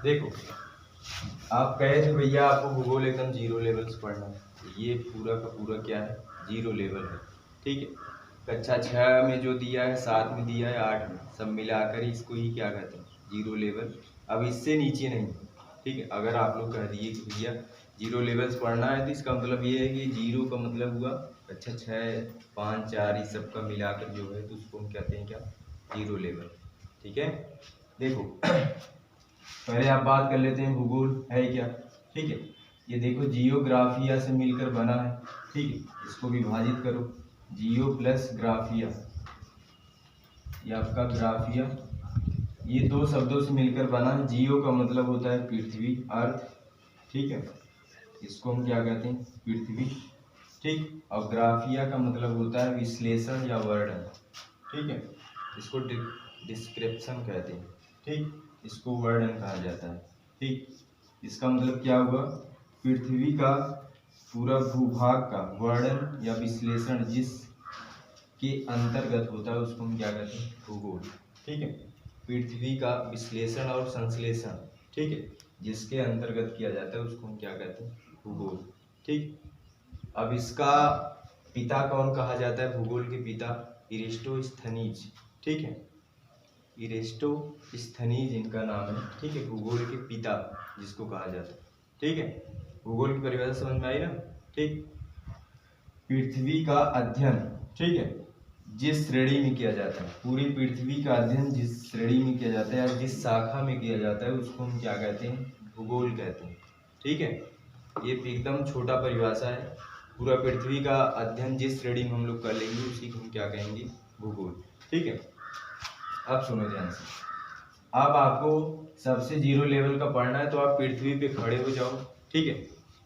देखो, आप कहे थे भैया आपको भूगोल एकदम जीरो लेवल से पढ़ना है, ये पूरा का पूरा क्या है, जीरो लेवल है। ठीक है, कक्षा 6 में जो दिया है, 7 में दिया है, 8 में, सब मिलाकर इसको ही क्या कहते हैं, जीरो लेवल। अब इससे नीचे नहीं। ठीक है, अगर आप लोग कह दिए कि भैया जीरो लेवल से पढ़ना है तो इसका मतलब ये है कि जीरो का मतलब हुआ कक्षा 6, 5, 4 इस सब का मिलाकर जो है, तो उसको हम कहते हैं क्या, जीरो लेवल। ठीक है, देखो पहले आप बात कर लेते हैं भूगोल है क्या। ठीक है, ये देखो जियोग्राफिया से मिलकर बना है। ठीक है, इसको विभाजित करो, जियो प्लस ग्राफिया, ये आपका ग्राफिया, ये दो शब्दों से मिलकर बना है। जियो का मतलब होता है पृथ्वी, अर्थ। ठीक है, इसको हम क्या कहते हैं, पृथ्वी। ठीक, और ग्राफिया का मतलब होता है विश्लेषण या वर्णन। ठीक है, इसको डिस्क्रिप्शन कहते हैं। ठीक, इसको वर्णन कहा जाता है। ठीक, इसका मतलब क्या हुआ, पृथ्वी का पूरा भूभाग का वर्णन या विश्लेषण जिस के अंतर्गत होता है उसको हम क्या कहते हैं, भूगोल। ठीक है, पृथ्वी का विश्लेषण और संश्लेषण, ठीक है, जिसके अंतर्गत किया जाता है उसको हम क्या कहते हैं, भूगोल। ठीक, अब इसका पिता कौन कहा जाता है, भूगोल के पिता इरेस्टोस्थनीज। ठीक है, इरेस्टोस्थनीज इनका नाम है। ठीक है, भूगोल के पिता जिसको कहा जाता है। ठीक है, भूगोल की परिभाषा समझ में आई ना। ठीक, पृथ्वी का अध्ययन, ठीक है, जिस श्रेणी में किया जाता है, पूरी पृथ्वी का अध्ययन जिस श्रेणी में किया जाता है या जिस शाखा में किया जाता है उसको हम क्या कहते हैं, भूगोल कहते हैं। ठीक है, ये एकदम छोटा परिभाषा है। पूरा पृथ्वी का अध्ययन जिस श्रेणी में हम लोग कर लेंगे उसी को हम क्या कहेंगे, भूगोल। ठीक है, अब सुनो ध्यान से, अब आपको सबसे जीरो लेवल का पढ़ना है तो आप पृथ्वी पे खड़े हो जाओ। ठीक है,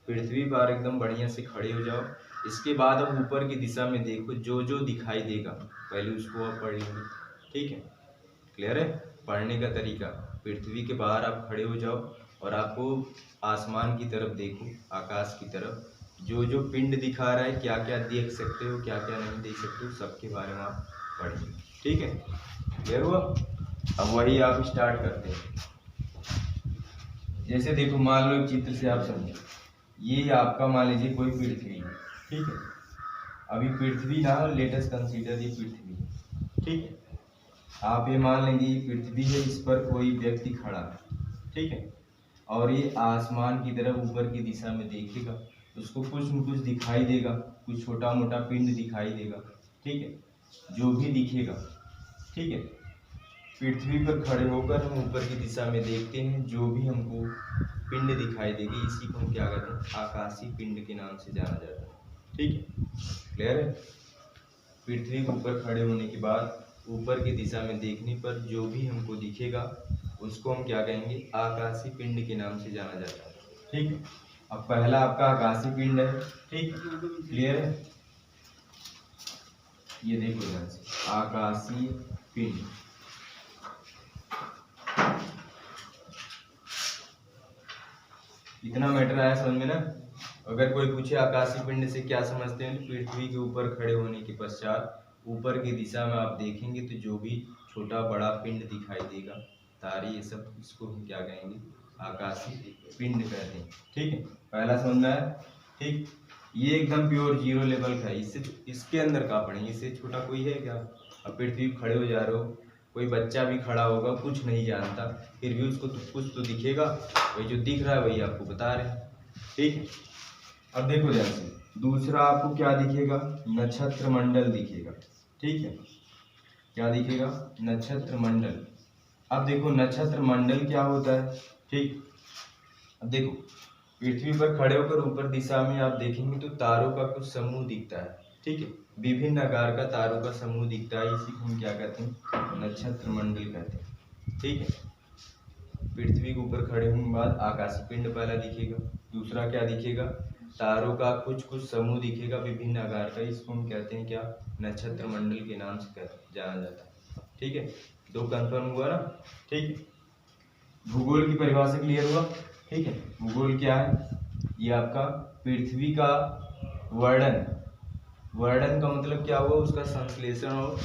पृथ्वी पर एकदम बढ़िया से खड़े हो जाओ। इसके बाद अब ऊपर की दिशा में देखो, जो जो दिखाई देगा पहले उसको आप पढ़ेंगे। ठीक है, क्लियर है पढ़ने का तरीका। पृथ्वी के बाहर आप खड़े हो जाओ और आपको आसमान की तरफ देखो, आकाश की तरफ, जो जो पिंड दिखा रहा है, क्या क्या देख सकते हो, क्या क्या नहीं देख सकते हो, सबके बारे में आप पढ़ेंगे। ठीक है, क्लियर हुआ। अब वही आप स्टार्ट करते हैं। जैसे देखो, मान लो एक चित्र से आप समझो, ये आपका मान लीजिए कोई पृथ्वी है। ठीक है, अभी पृथ्वी ना, लेट अस कंसीडर ये पृथ्वी। ठीक है, आप ये मान लेंगे ये पृथ्वी है, इस पर कोई व्यक्ति खड़ा है। ठीक है, और ये आसमान की तरफ ऊपर की दिशा में देखेगा, उसको कुछ न कुछ दिखाई देगा, कुछ छोटा मोटा पिंड दिखाई देगा। ठीक है, जो भी दिखेगा। ठीक है, पृथ्वी पर खड़े होकर हम ऊपर की दिशा में देखते हैं, जो भी हमको पिंड दिखाई देगी इसी को हम क्या कहते हैं, आकाशीय पिंड के नाम से जाना जाता है। ठीक है, क्लियर है। पृथ्वी के ऊपर खड़े होने के बाद ऊपर की दिशा में देखने पर जो भी हमको दिखेगा उसको हम क्या कहेंगे, आकाशीय पिंड के नाम से जाना जाता है। ठीक है, अब पहला आपका आकाशीय पिंड है। ठीक, क्लियर है। ये देखो ध्यान से, आकाशीय पिंड। इतना मैटर आया समझ में ना। अगर कोई पूछे आकाशीय पिंड से क्या समझते हैं, तो पृथ्वी के ऊपर खड़े होने के पश्चात ऊपर की दिशा में आप देखेंगे तो जो भी छोटा बड़ा पिंड दिखाई देगा, तारे, ये सब, इसको हम क्या कहेंगे, आकाशीय पिंड कहते हैं। ठीक है, पहला समझ में आया। ठीक, ये एकदम प्योर जीरो लेवल का है, इससे इसके अंदर का पढ़ेंगे, इससे छोटा कोई है क्या। अब पृथ्वी पर खड़े हो जा रहे हो, कोई बच्चा भी खड़ा होगा, कुछ नहीं जानता, फिर भी उसको कुछ तो दिखेगा, वही जो दिख रहा है वही आपको बता रहे हैं। ठीक है, अब देखो ध्यान से, दूसरा आपको क्या दिखेगा, नक्षत्र मंडल दिखेगा। ठीक है, क्या दिखेगा, नक्षत्र मंडल। अब देखो नक्षत्र मंडल क्या होता है। ठीक, अब देखो पृथ्वी पर खड़े होकर ऊपर दिशा में आप देखेंगे तो तारों का कुछ समूह दिखता है। ठीक है, विभिन्न आकार का तारों का समूह दिखता है, इसी को हम क्या कहते हैं, नक्षत्र मंडल कहते हैं। ठीक है, पृथ्वी के ऊपर खड़े होने के बाद आकाशीय पिंड पहला दिखेगा, दूसरा क्या दिखेगा, तारों का कुछ कुछ समूह दिखेगा विभिन्न आकार का, इसको हम कहते हैं क्या, नक्षत्र मंडल के नाम से जाना जाता है। ठीक है, दो कंफर्म हुआ ना। ठीक है, भूगोल की परिभाषा क्लियर हुआ। ठीक है, भूगोल क्या है, ये आपका पृथ्वी का वर्णन, वर्णन का मतलब क्या हुआ, उसका संश्लेषण और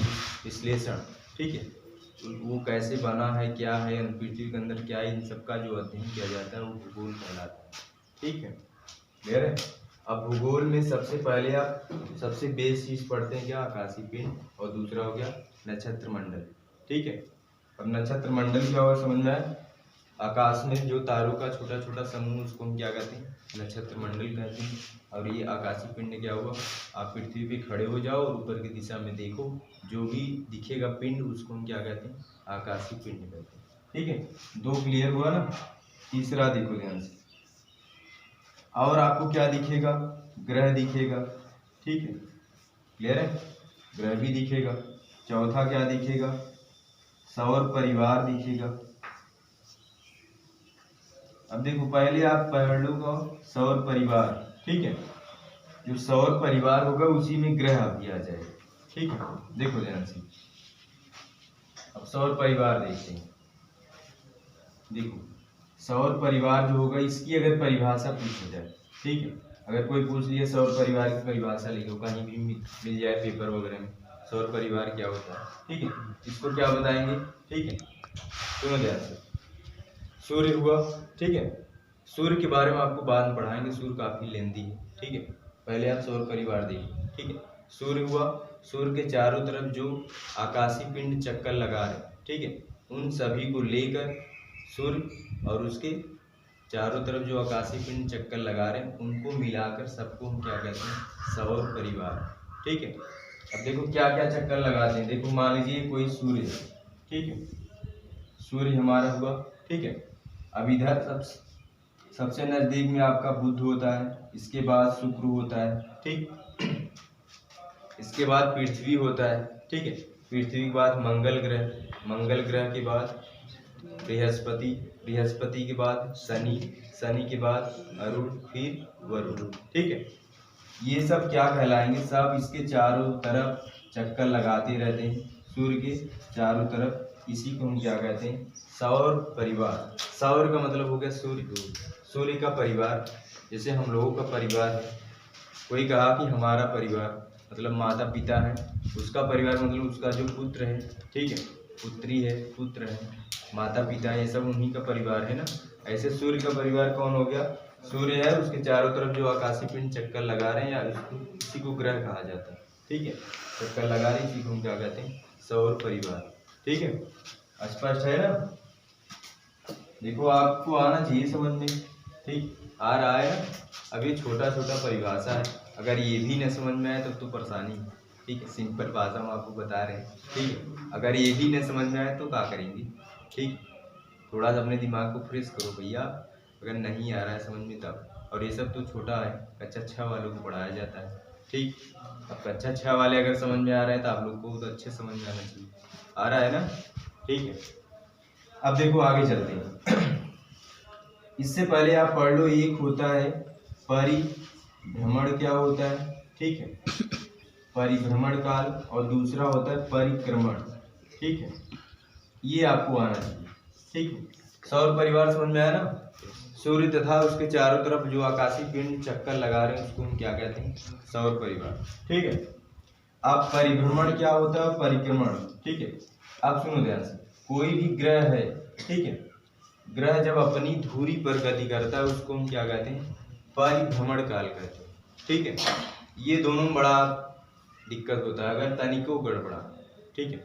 विश्लेषण। ठीक है, वो कैसे बना है, क्या है, पृथ्वी के अंदर क्या है, इन सब का जो अध्ययन किया जाता है वो भूगोल कहलाता है। ठीक है, क्लियर है। अब भूगोल में सबसे पहले आप सबसे बेस चीज पढ़ते हैं क्या, आकाशीय पिंड, और दूसरा हो गया नक्षत्र मंडल। ठीक है, अब नक्षत्र मंडल क्या होगा समझ में आया। आकाश में जो तारों का छोटा छोटा समूह उसको हम क्या कहते हैं, नक्षत्र मंडल कहते हैं। और ये आकाशीय पिंड क्या हुआ, आप पृथ्वी पे खड़े हो जाओ और ऊपर की दिशा में देखो, जो भी दिखेगा पिंड उसको हम क्या कहते हैं, आकाशीय पिंड कहते हैं। ठीक है, 2 क्लियर हुआ ना। तीसरा देखो ध्यान से, और आपको क्या दिखेगा, ग्रह दिखेगा। ठीक है, क्लियर है, ग्रह भी दिखेगा। चौथा क्या दिखेगा, सौर परिवार दिखेगा। अब देखो पहले आप पढ़ लो सौर परिवार। ठीक है, जो सौर परिवार होगा उसी में ग्रह भी आ जाएगा। ठीक है, देखो ध्यान से, अब सौर परिवार देखते हैं। देखो सौर परिवार जो होगा, इसकी अगर परिभाषा पूछी जाए, ठीक है, अगर कोई पूछ लिया सौर परिवार की परिभाषा लिखो, कहीं भी मिल जाए पेपर वगैरह में, सौर परिवार क्या होता है, ठीक है, इसको क्या बताएंगे। ठीक है, सुनो ध्यान से, सूर्य हुआ। ठीक है, सूर्य के बारे में आपको बाद में पढ़ाएंगे, सूर्य काफी लेंदी है। ठीक है, पहले आप सौर परिवार देखिए। ठीक है, सूर्य हुआ, सूर्य के चारों तरफ जो आकाशीय पिंड चक्कर लगा रहे, ठीक है, उन सभी को लेकर सूर्य और उसके चारों तरफ जो आकाशीय पिंड चक्कर लगा रहे हैं उनको मिलाकर सबको हम क्या कहते हैं, सौर परिवार। ठीक है, अब देखो क्या क्या चक्कर लगाते हैं। देखो मान लीजिए कोई सूर्य है, ठीक है, सूर्य हमारा हुआ। ठीक है, अब इधर सबसे नजदीक में आपका बुध होता है, इसके बाद शुक्र होता है। ठीक, इसके बाद पृथ्वी होता है। ठीक है, पृथ्वी के बाद मंगल ग्रह, मंगल ग्रह के बाद बृहस्पति, बृहस्पति के बाद शनि, शनि के बाद अरुण, फिर वरुण। ठीक है, ये सब क्या कहलाएंगे, सब इसके चारों तरफ चक्कर लगाते रहते हैं, सूर्य के चारों तरफ। इसी को हम क्या कहते हैं, सौर परिवार। सौर का मतलब हो गया सूर्य, सूर्य का परिवार। जैसे हम लोगों का परिवार है, कोई कहा कि हमारा परिवार मतलब माता पिता है, उसका परिवार मतलब उसका जो पुत्र है, ठीक है, पुत्री है, पुत्र है, माता पिता है, ये सब उन्हीं का परिवार है ना। ऐसे सूर्य का परिवार कौन हो गया, सूर्य है, उसके चारों तरफ जो आकाशीय पिंड चक्कर लगा रहे हैं, या इसी को ग्रह कहा जाता है। ठीक है, चक्कर लगा रहे, इसी को हम क्या कहते हैं, सौर परिवार। ठीक है, स्पष्ट है ना। देखो आपको आना चाहिए समझ में, ठीक, आ रहा है ना। अब ये छोटा छोटा परिभाषा है, अगर ये भी न समझ में आए तब तो परेशानी है। ठीक है, सिंपल भाषा में आपको बता रहे हैं। ठीक है, अगर ये भी न समझ में आए तो क्या करेंगे। ठीक, थोड़ा सा अपने दिमाग को फ्रेश करो भैया, अगर नहीं आ रहा है समझ में तब। और ये सब तो छोटा है, कक्षा 6 वालों को पढ़ाया जाता है। ठीक, अब कक्षा 6 वाले अगर समझ में आ रहा है तो आप लोग को तो अच्छे समझ में आना चाहिए। आ रहा है ना, ठीक है। अब देखो आगे चलते हैं। इससे पहले आप पढ़ लो, एक होता है परिभ्रमण, क्या होता है, ठीक है, परिभ्रमण काल, और दूसरा होता है परिक्रमण। ठीक है, ये आपको आना चाहिए। ठीक है, सौर परिवार समझ में आया ना। सूर्य तथा उसके चारों तरफ जो आकाशीय पिंड चक्कर लगा रहे हैं उसको हम क्या कहते हैं, सौर परिवार। ठीक है, अब परिभ्रमण क्या होता है, परिक्रमण। ठीक है, अब सुनो ध्यान से, कोई भी ग्रह है, ठीक है, ग्रह जब अपनी धुरी पर गति करता है उसको हम क्या कहते हैं, परिभ्रमण काल कहते हैं। ठीक है, ये दोनों बड़ा दिक्कत होता है अगर तनिको गड़बड़ा, ठीक है,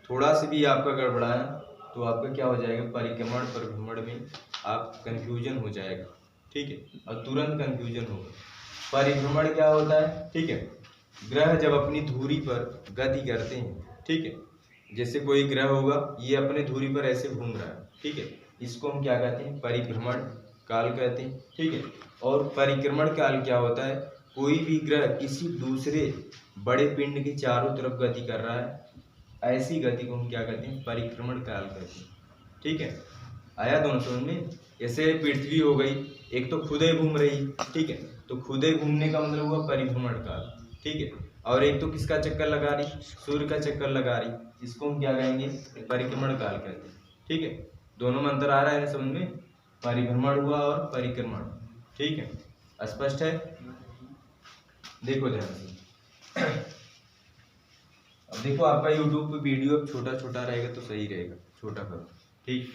थोड़ा सा भी आपका गड़बड़ा है तो आपका क्या हो जाएगा, परिक्रमण परिभ्रमण में आप कंफ्यूजन हो जाएगा। ठीक है, और तुरंत कंफ्यूजन होगा। परिभ्रमण क्या होता है, ठीक है, ग्रह जब अपनी धुरी पर गति करते हैं, ठीक है, जैसे कोई ग्रह होगा ये अपने धुरी पर ऐसे घूम रहा है, ठीक है, इसको हम क्या कहते हैं, परिभ्रमण काल कहते हैं। ठीक है, और परिक्रमण काल क्या होता है, कोई भी ग्रह किसी दूसरे बड़े पिंड के चारों तरफ गति कर रहा है, ऐसी गति को हम क्या कहते हैं, परिक्रमण काल कहते हैं। ठीक है, आया दोनों समझ में। जैसे पृथ्वी हो गई, एक तो खुदे घूम रही, ठीक है, तो खुदे घूमने का मतलब हुआ परिभ्रमण काल। ठीक है, और एक तो किसका चक्कर लगा रही, सूर्य का चक्कर लगा रही, इसको हम क्या कहेंगे, परिक्रमण काल कहते हैं। ठीक है, दोनों में अंतर आ रहा है समझ में, परिभ्रमण हुआ और परिक्रमण। ठीक है, स्पष्ट है। देखो ध्यान से, अब देखो आपका यूट्यूब पे वीडियो छोटा छोटा रहेगा तो सही रहेगा, छोटा करो, ठीक।